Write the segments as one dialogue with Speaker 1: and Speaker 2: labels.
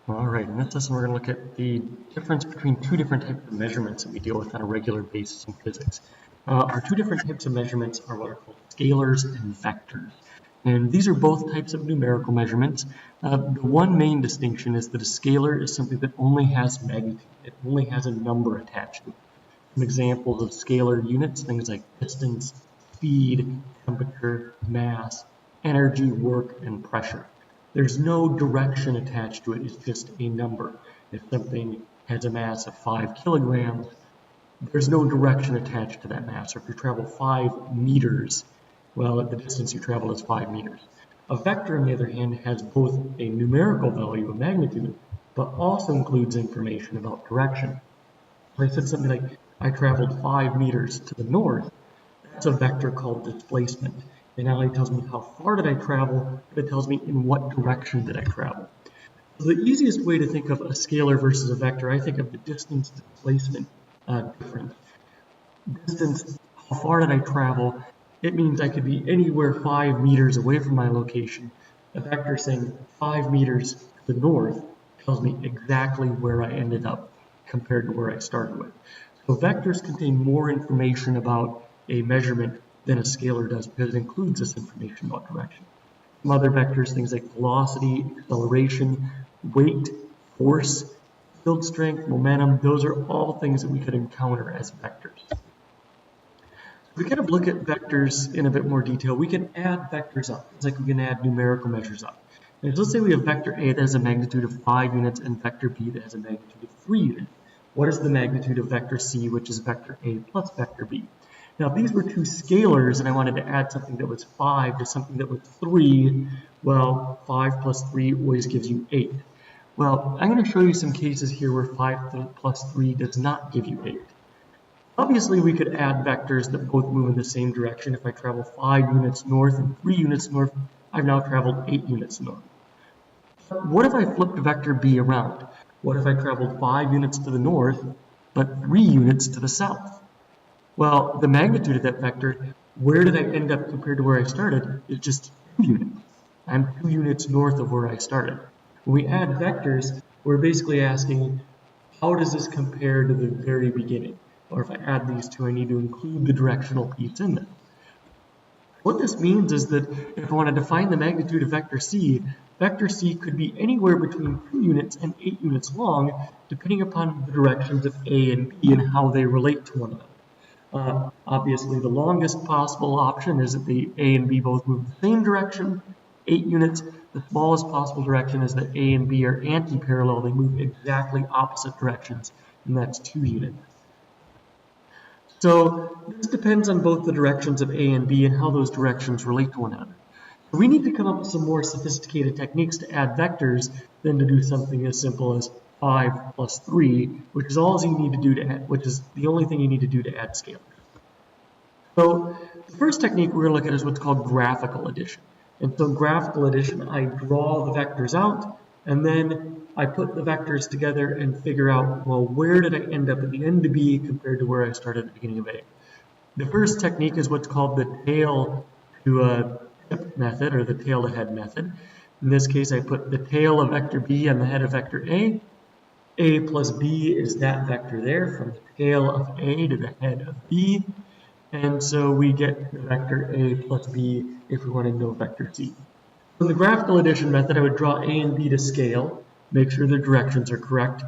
Speaker 1: All right, in this lesson we're going to look at the difference between two different types of measurements that we deal with on a regular basis in physics. Our two different types of measurements are what are called scalars and vectors. And these are both types of numerical measurements. The one main distinction is that a scalar is something that only has magnitude. It only has a number attached to it. Some examples of scalar units, things like distance, speed, temperature, mass, energy, work, and pressure. There's no direction attached to it, it's just a number. If something has a mass of 5 kilograms, there's no direction attached to that mass. Or if you travel 5 meters, well, the distance you travel is 5 meters. A vector, on the other hand, has both a numerical value of magnitude, but also includes information about direction. If I said something like, I traveled 5 meters to the north, that's a vector called displacement. It not only tells me how far did I travel, but it tells me in what direction did I travel. So the easiest way to think of a scalar versus a vector, I think of the distance displacement difference. Distance, how far did I travel? It means I could be anywhere 5 meters away from my location. A vector saying 5 meters to the north tells me exactly where I ended up compared to where I started with. So vectors contain more information about a measurement than a scalar does because it includes this information about direction. Some other vectors, things like velocity, acceleration, weight, force, field strength, momentum, those are all things that we could encounter as vectors. If we kind of look at vectors in a bit more detail, we can add vectors up. It's like we can add numerical measures up. And let's say we have vector A that has a magnitude of 5 units and vector B that has a magnitude of 3 units. What is the magnitude of vector C, which is vector A plus vector B? Now, if these were two scalars and I wanted to add something that was 5 to something that was 3, well, 5 plus 3 always gives you 8. Well, I'm going to show you some cases here where 5 plus 3 does not give you 8. Obviously, we could add vectors that both move in the same direction. If I travel 5 units north and 3 units north, I've now traveled 8 units north. What if I flipped vector B around? What if I traveled 5 units to the north, but 3 units to the south? Well, the magnitude of that vector, where did I end up compared to where I started, is just 2 units. I'm 2 units north of where I started. When we add vectors, we're basically asking, how does this compare to the very beginning? Or if I add these two, I need to include the directional piece in them. What this means is that if I want to define the magnitude of vector C could be anywhere between 2 units and 8 units long, depending upon the directions of A and B and how they relate to one another. Obviously, the longest possible option is that the A and B both move the same direction, 8 units. The smallest possible direction is that A and B are anti-parallel. They move exactly opposite directions, and that's 2 units. So this depends on both the directions of A and B and how those directions relate to one another. So we need to come up with some more sophisticated techniques to add vectors than to do something as simple as 5 plus 3, which is all you need to do to add, which is the only thing you need to do to add scalars. So the first technique we're going to look at is what's called graphical addition. And so in graphical addition, I draw the vectors out, and then I put the vectors together and figure out, well, where did I end up at the end of B compared to where I started at the beginning of A? The first technique is what's called the tail to tip method, or the tail to head method. In this case, I put the tail of vector B on the head of vector A. A plus B is that vector there, from the tail of A to the head of B. And so we get the vector A plus B if we want to know vector C. In the graphical addition method, I would draw A and B to scale, make sure their directions are correct,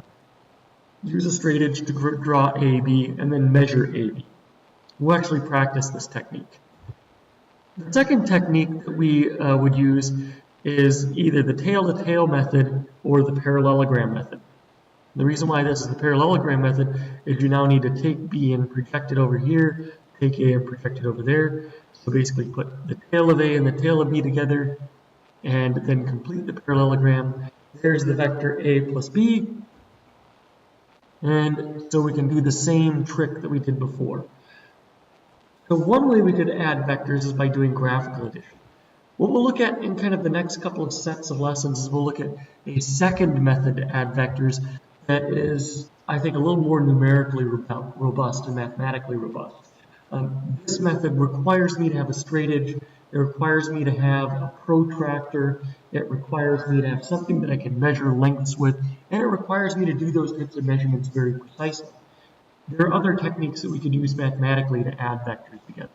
Speaker 1: use a straight edge to draw AB, and then measure AB. We'll actually practice this technique. The second technique that we would use is either the tail-to-tail method or the parallelogram method. The reason why this is the parallelogram method is you now need to take B and project it over here, take A and project it over there. So basically put the tail of A and the tail of B together and then complete the parallelogram. There's the vector A plus B. And so we can do the same trick that we did before. So one way we could add vectors is by doing graphical addition. What we'll look at in kind of the next couple of sets of lessons is we'll look at a second method to add vectors that is, I think, a little more numerically robust and mathematically robust. This method requires me to have a straight edge It requires me to have a protractor. It requires me to have something that I can measure lengths with, and it requires me to do those types of measurements very precisely. There are other techniques that we could use mathematically to add vectors together.